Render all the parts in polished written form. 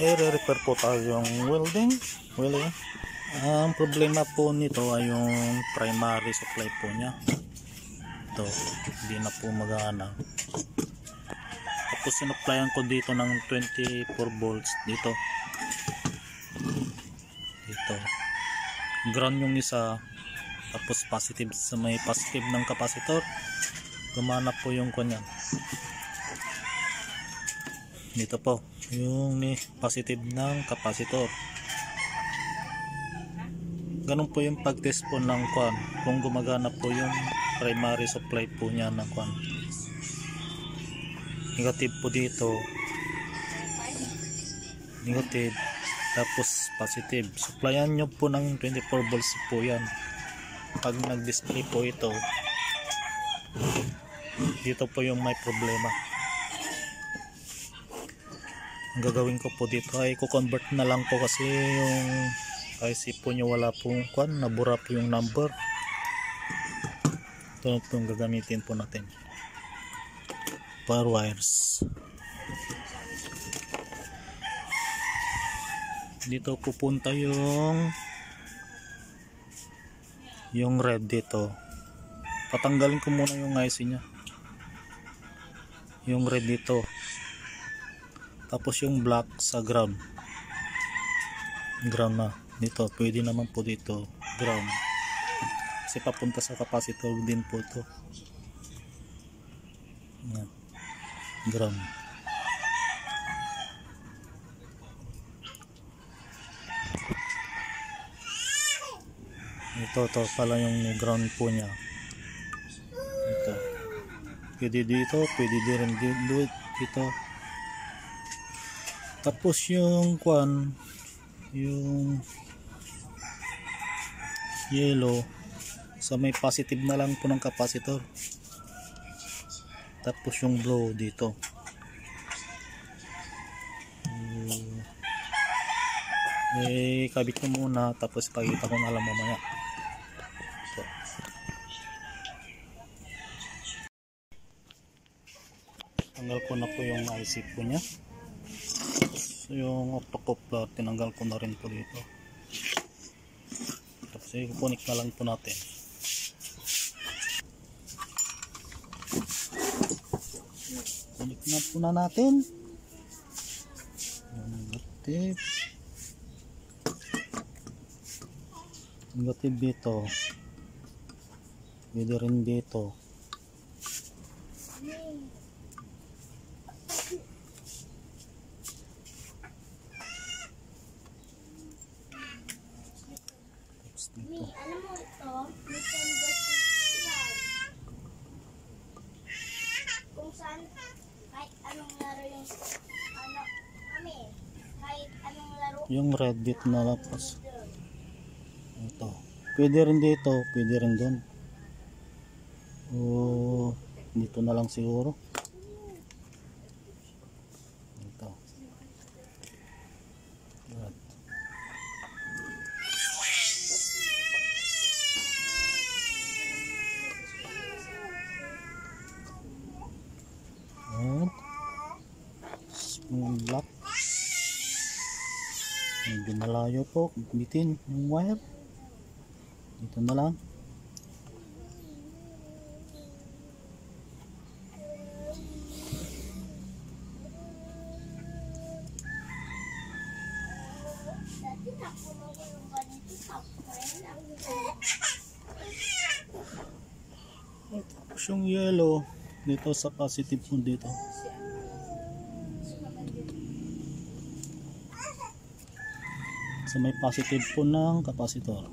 i-repair po tayong welding. Ang problema po nito ay yung primary supply po niya. Ito, hindi na po magana. Tapos sinuplayan ko dito ng 24 volts dito. Ground yung isa, tapos positive sa may positive ng capacitor. Gumana po yung kanyan. Dito po yung positive ng capacitor. Ganun po yung pag-test po ng kwan, kung gumagana po yung primary supply po niya ng kwan. Negative po dito, negative, tapos positive. Supplyan nyo po ng 24 volts po yan. Pag nag-display po ito, dito po yung may problema. Ang gagawin ko po dito ay ko-convert na lang po, kasi yung IC po nyo wala pong kwan, nabura po yung number. Ito po yung gagamitin po natin, power wires. Dito pupunta yung red dito. Patanggalin ko muna yung IC nya, yung red dito, tapos yung black sa ground na dito. Pwede naman po dito ground, kasi papunta sa capacitor din po ito. Ground. Ito pala yung ground po niya. Ito pwede dito, pwede din dito. Tapos yung kwan, yung yellow sa may positive na lang po ng capacitor. Tapos yung blue dito. Kabit ko muna, tapos pakita ko na lang mamaya. Ito. Tanggal ko na po yung IC po nya. So yung octocoupler tinanggal ko na rin po dito. Tapos i-connect na lang po natin. Connect na po na natin. Negative dito. Pwede rin dito. Dito. Alam mo ito, kung saan kahit anong laro yung kahit anong laro yung red dito na lapos. Ito. Pwede rin dito, pwede rin doon. Dito na lang siguro. Ito. Red. Yung black, medyo malayo po bitin yung wire. Dito na lang. Tapos yung yellow dito sa positive po dito. So may positive po ng capacitor.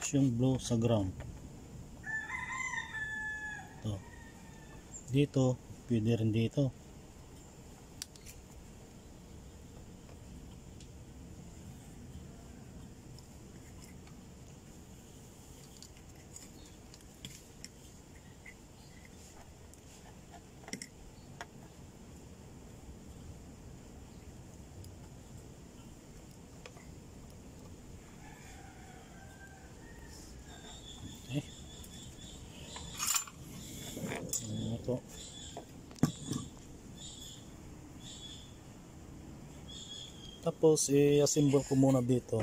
Yung blue sa ground. Ito. Dito, pwede rin dito. po. Tapos i-assemble ko muna dito.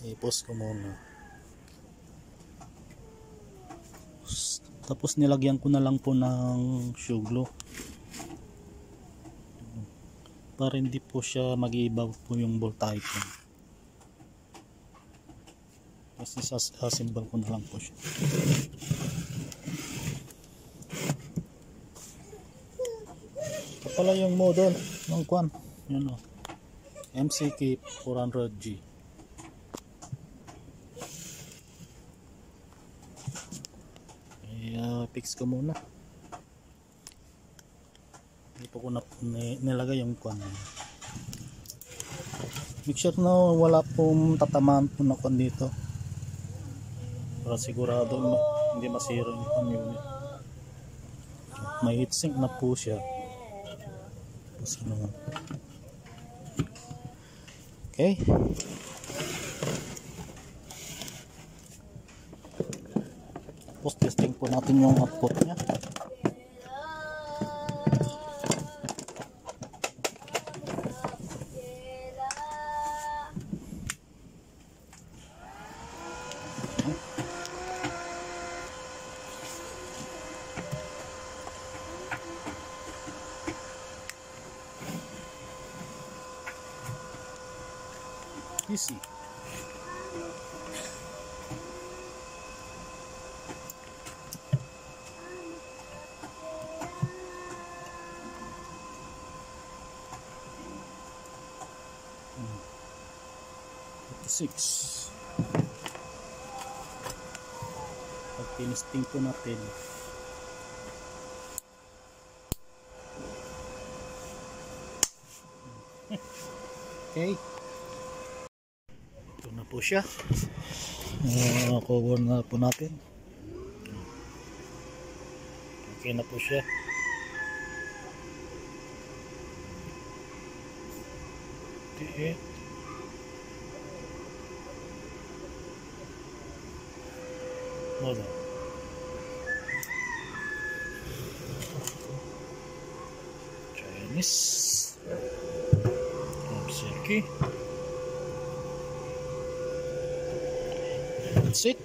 I-post ko muna. Tapos nilagyan ko na lang po ng shoe glue para hindi po siya mag-iibaw po yung voltage. Tapos i-assemble ko na lang po siya. Ito pala yung model ng kwan. Yun o. MCK 400G. Fix ko muna. Hindi po ko nilagay yung kwan. Make sure na wala pong tatamaan po na kwan dito. Para sigurado hindi masira yung kwan unit. May heatsink na po siya. Tapos ano. Okay. Tapos testing po natin yung output nya. Easy. Six. Pag tinisting po natin, okay, ito na po siya. Cover na po natin. Okay na po siya. Okay. Hold on. Chinese. Okay. That's it.